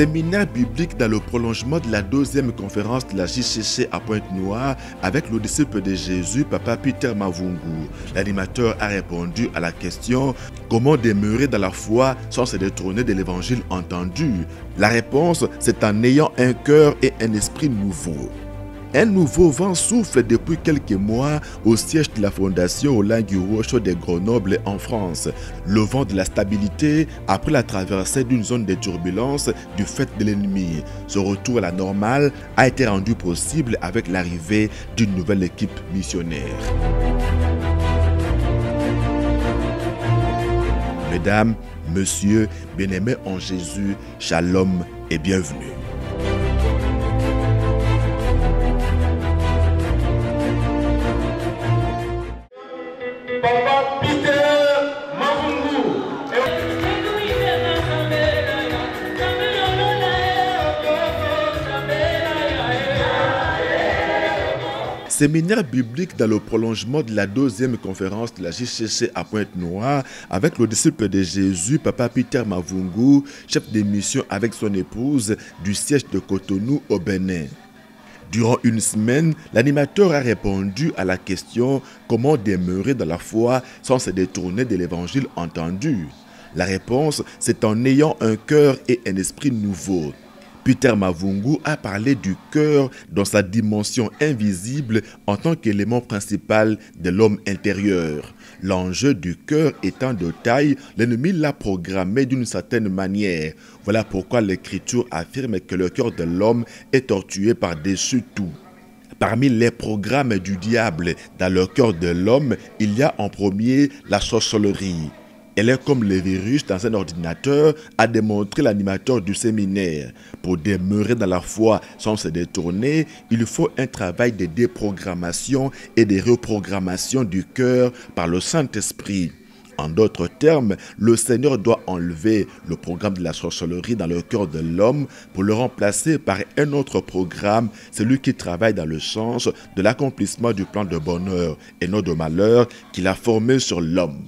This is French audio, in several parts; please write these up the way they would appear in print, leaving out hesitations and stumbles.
Séminaire biblique dans le prolongement de la 2e conférence de la JCC à Pointe-Noire avec le disciple de Jésus, Papa Peter Mavungu. L'animateur a répondu à la question « Comment demeurer dans la foi sans se détourner de l'évangile entendu ?» La réponse, c'est en ayant un cœur et un esprit nouveau. Un nouveau vent souffle depuis quelques mois au siège de la fondation Olinguirocho de Grenoble en France. Le vent de la stabilité après la traversée d'une zone de turbulence du fait de l'ennemi. Ce retour à la normale a été rendu possible avec l'arrivée d'une nouvelle équipe missionnaire. Mesdames, Messieurs, bien-aimés en Jésus, shalom et bienvenue. Papa Peter Mavungu. Séminaire biblique dans le prolongement de la 2e conférence de la JCC à Pointe-Noire avec le disciple de Jésus, Papa Peter Mavungu, chef de mission avec son épouse du siège de Cotonou au Bénin. Durant une semaine, l'animateur a répondu à la question « Comment demeurer dans la foi sans se détourner de l'évangile entendu ?» La réponse, c'est en ayant un cœur et un esprit nouveau. Peter Mavungu a parlé du cœur dans sa dimension invisible en tant qu'élément principal de l'homme intérieur. L'enjeu du cœur étant de taille, l'ennemi l'a programmé d'une certaine manière. Voilà pourquoi l'Écriture affirme que le cœur de l'homme est tortué par-dessus tout. Parmi les programmes du diable dans le cœur de l'homme, il y a en premier la sorcellerie. Elle est comme le virus dans un ordinateur, a démontré l'animateur du séminaire. Pour demeurer dans la foi sans se détourner, il faut un travail de déprogrammation et de reprogrammation du cœur par le Saint-Esprit. En d'autres termes, le Seigneur doit enlever le programme de la sorcellerie dans le cœur de l'homme pour le remplacer par un autre programme, celui qui travaille dans le sens de l'accomplissement du plan de bonheur et non de malheur qu'il a formé sur l'homme.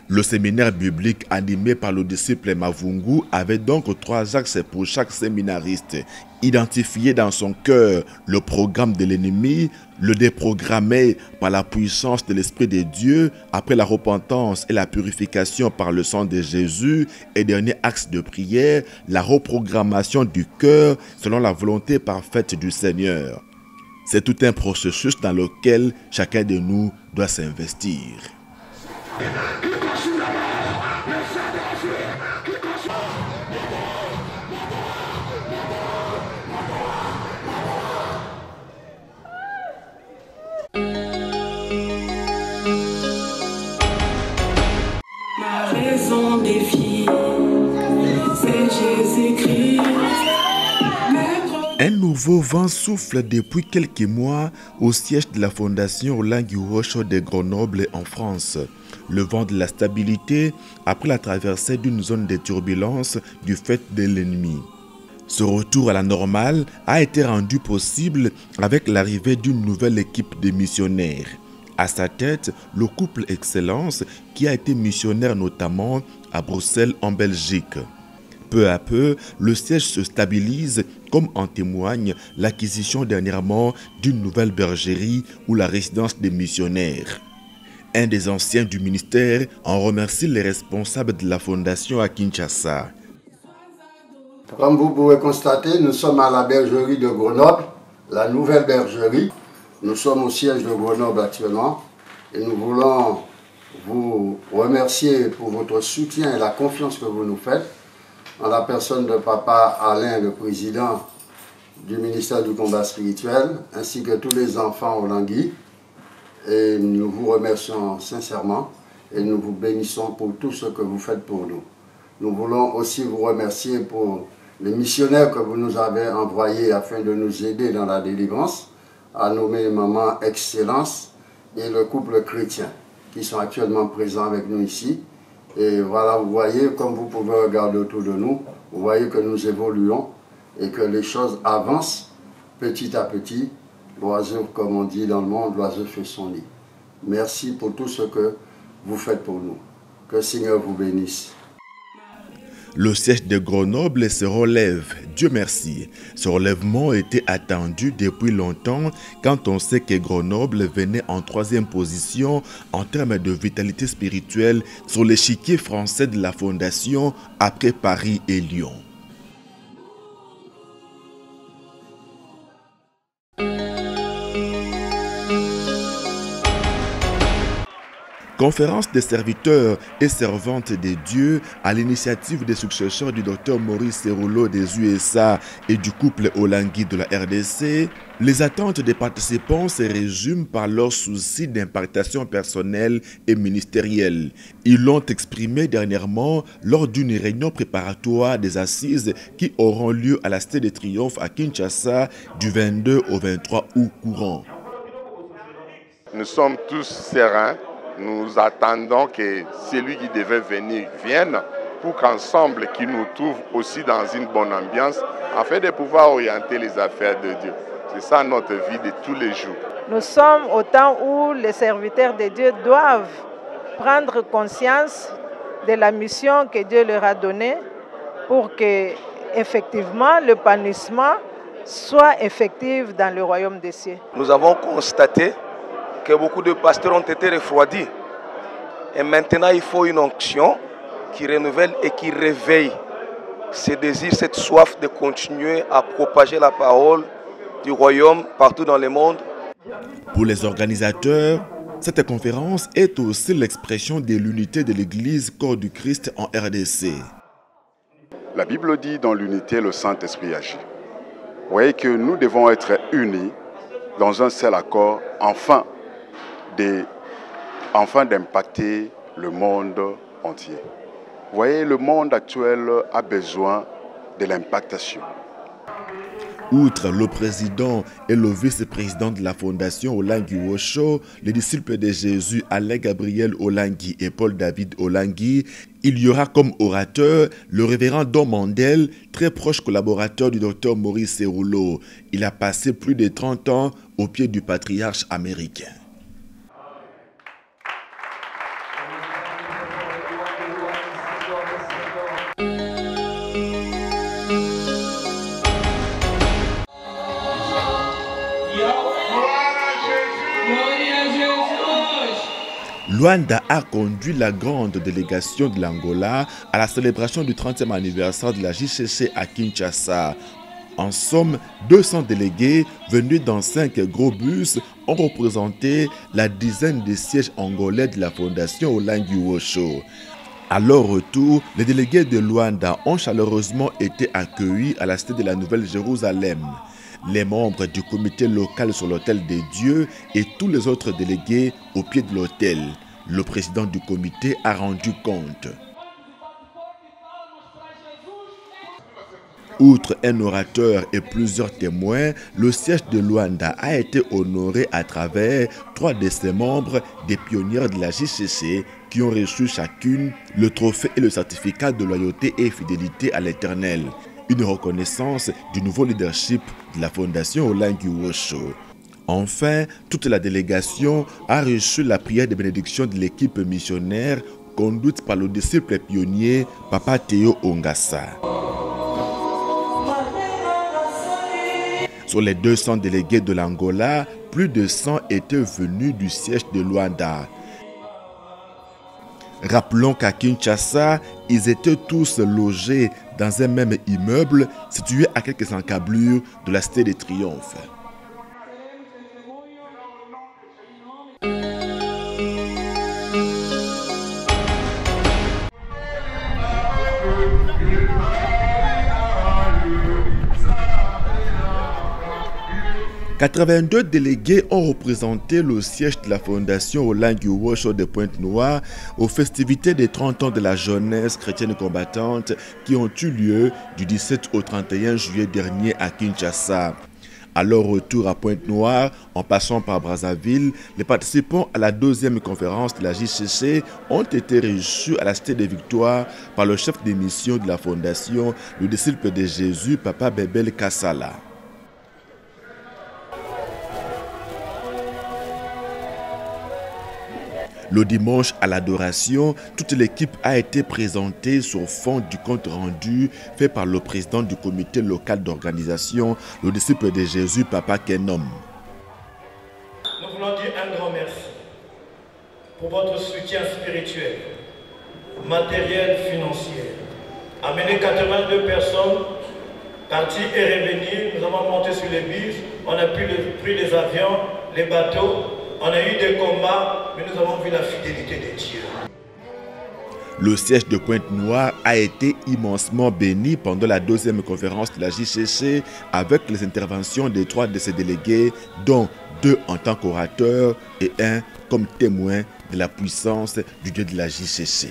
Le séminaire biblique animé par le disciple Mavungu avait donc 3 axes pour chaque séminariste. Identifier dans son cœur le programme de l'ennemi, le déprogrammer par la puissance de l'Esprit de Dieu après la repentance et la purification par le sang de Jésus, et dernier axe de prière, la reprogrammation du cœur selon la volonté parfaite du Seigneur. C'est tout un processus dans lequel chacun de nous doit s'investir. Ma raison des filles, c'est Jésus-Christ. Un nouveau vent souffle depuis quelques mois au siège de la fondation Olinguirocho de Grenoble en France. Le vent de la stabilité après la traversée d'une zone de turbulence du fait de l'ennemi. Ce retour à la normale a été rendu possible avec l'arrivée d'une nouvelle équipe de missionnaires. À sa tête, le couple Excellence qui a été missionnaire notamment à Bruxelles en Belgique. Peu à peu, le siège se stabilise comme en témoigne l'acquisition dernièrement d'une nouvelle bergerie ou la résidence des missionnaires. Un des anciens du ministère en remercie les responsables de la fondation à Kinshasa. Comme vous pouvez constater, nous sommes à la bergerie de Grenoble, la nouvelle bergerie. Nous sommes au siège de Grenoble actuellement et nous voulons vous remercier pour votre soutien et la confiance que vous nous faites en la personne de Papa Alain, le président du ministère du combat spirituel, ainsi que tous les enfants au Langui. Et nous vous remercions sincèrement et nous vous bénissons pour tout ce que vous faites pour nous. Nous voulons aussi vous remercier pour les missionnaires que vous nous avez envoyés afin de nous aider dans la délivrance, à nommer Maman Excellence et le couple chrétien qui sont actuellement présents avec nous ici. Et voilà, vous voyez, comme vous pouvez regarder autour de nous, vous voyez que nous évoluons et que les choses avancent petit à petit. L'oiseau, comme on dit dans le monde, l'oiseau fait son nid. Merci pour tout ce que vous faites pour nous. Que le Seigneur vous bénisse. Le siège de Grenoble se relève, Dieu merci. Ce relèvement était attendu depuis longtemps quand on sait que Grenoble venait en 3e position en termes de vitalité spirituelle sur l'échiquier français de la Fondation après Paris et Lyon. Conférence des serviteurs et servantes des dieux à l'initiative des successeurs du docteur Maurice Cerullo des USA et du couple Olangui de la RDC, les attentes des participants se résument par leur souci d'impactation personnelle et ministérielle. Ils l'ont exprimé dernièrement lors d'une réunion préparatoire des assises qui auront lieu à la Cité des Triomphes à Kinshasa du 22 au 23 août courant. Nous sommes tous sereins. Nous attendons que celui qui devait venir vienne pour qu'ensemble, qu'il nous trouve aussi dans une bonne ambiance afin de pouvoir orienter les affaires de Dieu. C'est ça notre vie de tous les jours. Nous sommes au temps où les serviteurs de Dieu doivent prendre conscience de la mission que Dieu leur a donnée pour que, effectivement, l'épanouissement soit effectif dans le royaume des cieux. Nous avons constaté que beaucoup de pasteurs ont été refroidis. Et maintenant, il faut une onction qui renouvelle et qui réveille ce désir, cette soif de continuer à propager la parole du royaume partout dans le monde. Pour les organisateurs, cette conférence est aussi l'expression de l'unité de l'Église corps du Christ en RDC. La Bible dit dans l'unité, le Saint-Esprit agit. Vous voyez que nous devons être unis dans un seul accord, afin d'impacter le monde entier. Vous voyez, le monde actuel a besoin de l'impactation. Outre le président et le vice-président de la Fondation Olangui Wosho, les disciples de Jésus Alain Gabriel Olangui et Paul David Olangui, il y aura comme orateur le révérend Don Mandel, très proche collaborateur du docteur Maurice Cerullo. Il a passé plus de 30 ans au pied du patriarche américain. Luanda a conduit la grande délégation de l'Angola à la célébration du 30e anniversaire de la JCC à Kinshasa. En somme, 200 délégués venus dans 5 gros bus ont représenté la dizaine de sièges angolais de la Fondation Olangui Wosho. À leur retour, les délégués de Luanda ont chaleureusement été accueillis à la cité de la Nouvelle-Jérusalem. Les membres du comité local sur l'autel des dieux et tous les autres délégués au pied de l'autel. Le président du comité a rendu compte. Outre un orateur et plusieurs témoins, le siège de Luanda a été honoré à travers 3 de ses membres, des pionnières de la JCC, qui ont reçu chacune le trophée et le certificat de loyauté et fidélité à l'Éternel. Une reconnaissance du nouveau leadership de la Fondation Olangui Wosho. Enfin, toute la délégation a reçu la prière de bénédiction de l'équipe missionnaire conduite par le disciple pionnier Papa Théo Ongassa. Sur les 200 délégués de l'Angola, plus de 100 étaient venus du siège de Luanda. Rappelons qu'à Kinshasa, ils étaient tous logés dans un même immeuble situé à quelques encablures de la Cité des Triomphes. « 82 délégués ont représenté le siège de la Fondation Olangui Wosho de Pointe-Noire aux festivités des 30 ans de la jeunesse chrétienne combattante qui ont eu lieu du 17 au 31 juillet dernier à Kinshasa. À leur retour à Pointe-Noire, en passant par Brazzaville, les participants à la 2e conférence de la JCC ont été reçus à la Cité des Victoires par le chef de mission de la Fondation, le disciple de Jésus, Papa Bebel Kassala. Le dimanche à l'adoration, toute l'équipe a été présentée sur fond du compte rendu fait par le président du comité local d'organisation, le disciple de Jésus, Papa Kenom. Nous voulons dire un grand merci pour votre soutien spirituel, matériel, financier. Amener 82 personnes, parties et revenir, nous avons monté sur les bus, on a pris les avions, les bateaux, on a eu des combats, mais nous avons vu la fidélité de Dieu. Le siège de Pointe-Noire a été immensement béni pendant la 2e conférence de la JCC avec les interventions de 3 de ses délégués, dont 2 en tant qu'orateurs et 1 comme témoin de la puissance du Dieu de la JCC.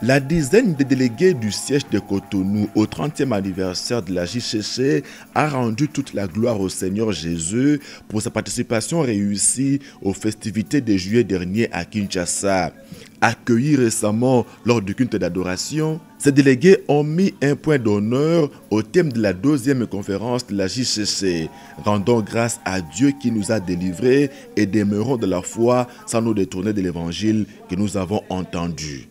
La dizaine de délégués du siège de Cotonou au 30e anniversaire de la JCC a rendu toute la gloire au Seigneur Jésus pour sa participation réussie aux festivités de juillet dernier à Kinshasa. Accueillis récemment lors du culte d'adoration, ces délégués ont mis un point d'honneur au thème de la 2e conférence de la JCC. Rendons grâce à Dieu qui nous a délivrés et demeurons de la foi sans nous détourner de l'évangile que nous avons entendu.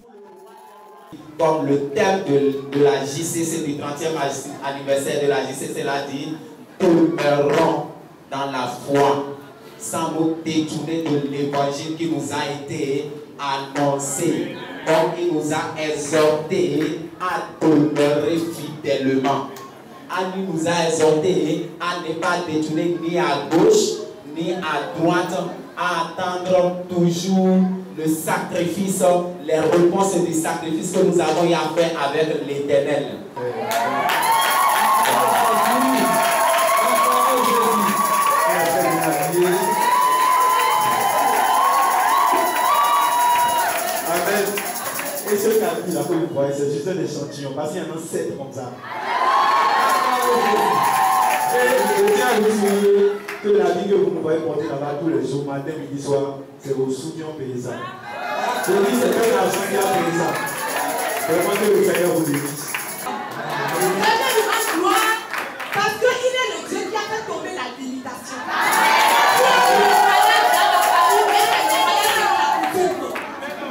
Comme le thème de la JCC, du 30e anniversaire de la JCC l'a dit, demeurons dans la foi, sans nous détourner de l'évangile qui nous a été annoncé. Comme il nous a exhortés à demeurer fidèlement. Il nous a exhortés à ne pas détourner ni à gauche, ni à droite, à attendre toujours le sacrifice, les réponses du sacrifice que nous avons eu à faire avec l'Éternel. Amen. Et ce calcul là que vous voyez, c'est juste un échantillon, parce qu'il y en a 7 comme ça. Et je tiens à vous dire que la vie que vous nous voyez porter là-bas tous les jours, matin, midi, soir, c'est vos soutiens paysans. Je dis, c'est pas l'argent qui a payé ça. Vraiment que le Seigneur vous bénisse. Parce qu'il est le Dieu qui a fait tomber la limitation.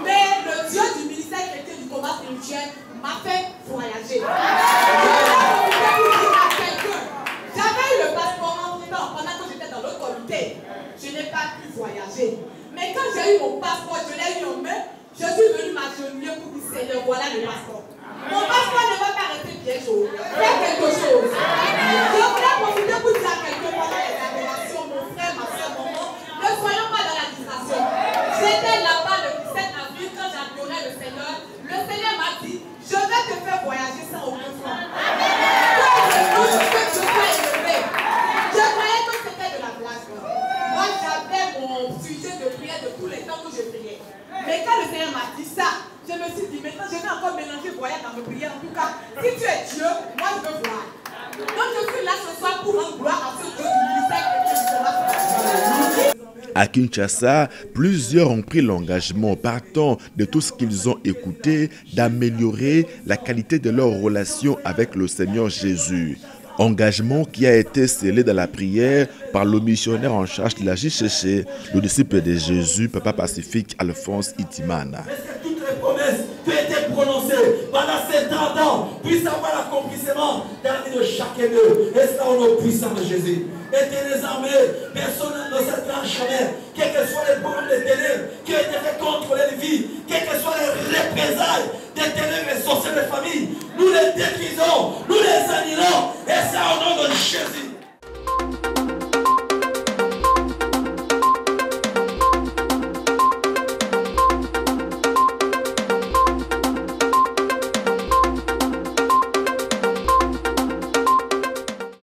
Mais le Dieu du ministère chrétien du combat spirituel m'a fait voyager. J'avais eu le passeport en temps pendant que j'étais dans l'autre comité. Je n'ai pas pu voyager. Mais quand j'ai eu mon passeport, je l'ai eu en main, je suis venu m'agenouiller pour dire Seigneur, voilà le passeport. Mon passeport ne va pas rester piège. Fais quelque chose. Je voulais profiter pour dire à quelqu'un pendant les adorations, mon frère, ma soeur, mon nom, ne soyons pas dans la distraction. J'étais là-bas le 17 avril quand j'adorais le Seigneur. Le Seigneur m'a dit, je vais te faire voyager sans aucun franc. Je croyais que c'était de la blague. Moi, j'avais mon sujet de prière de tous les temps que je priais. Mais quand le Seigneur m'a dit ça, je me suis dit, maintenant je vais encore mélanger voyage dans mes prières. En tout cas, si tu es Dieu, moi je veux voir. Donc je suis là ce soir pour rendre gloire à ce Dieu du ministère que tu seras. À Kinshasa, plusieurs ont pris l'engagement, partant de tout ce qu'ils ont écouté, d'améliorer la qualité de leur relation avec le Seigneur Jésus. Engagement qui a été scellé dans la prière par le missionnaire en charge de la JCC, le disciple de Jésus, Papa Pacifique Alphonse Itimana. Est-ce que toutes les promesses qui ont été prononcées pendant ces 30 ans puissent avoir l'accomplissement dans la vie de chacun d'eux? Et cela au nom puissant de Jésus. Éternel armées, personne dans cette grand chemin, quels que soient les problèmes de ténèbres qui ont été faits contre les vies, quelles que soient les représailles des ténèbres et sorciers de famille, nous les détruisons, nous les annulons, et c'est au nom de Jésus.